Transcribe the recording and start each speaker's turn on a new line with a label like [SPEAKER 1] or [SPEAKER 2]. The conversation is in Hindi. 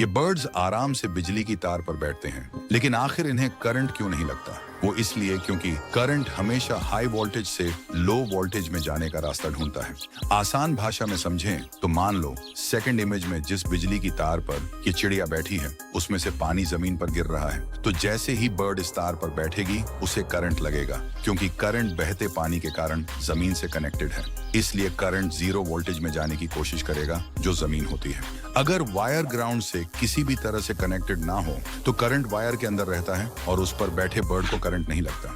[SPEAKER 1] ये बर्ड्स आराम से बिजली की तार पर बैठते हैं, लेकिन आखिर इन्हें करंट क्यों नहीं लगता? वो इसलिए क्योंकि करंट हमेशा हाई वोल्टेज से लो वोल्टेज में जाने का रास्ता ढूंढता है। आसान भाषा में समझें तो मान लो सेकंड इमेज में जिस बिजली की तार पर ये चिड़िया बैठी है, उसमें से पानी जमीन पर गिर रहा है। तो जैसे ही बर्ड इस तार पर बैठेगी, उसे करंट लगेगा, क्योंकि करंट बहते पानी के कारण जमीन से कनेक्टेड है। इसलिए करंट 0 वोल्टेज में जाने की कोशिश करेगा, जो जमीन होती है। अगर वायर ग्राउंड से किसी भी तरह से कनेक्टेड ना हो, तो करंट वायर के अंदर रहता है और उस पर बैठे बर्ड को करंट नहीं लगता।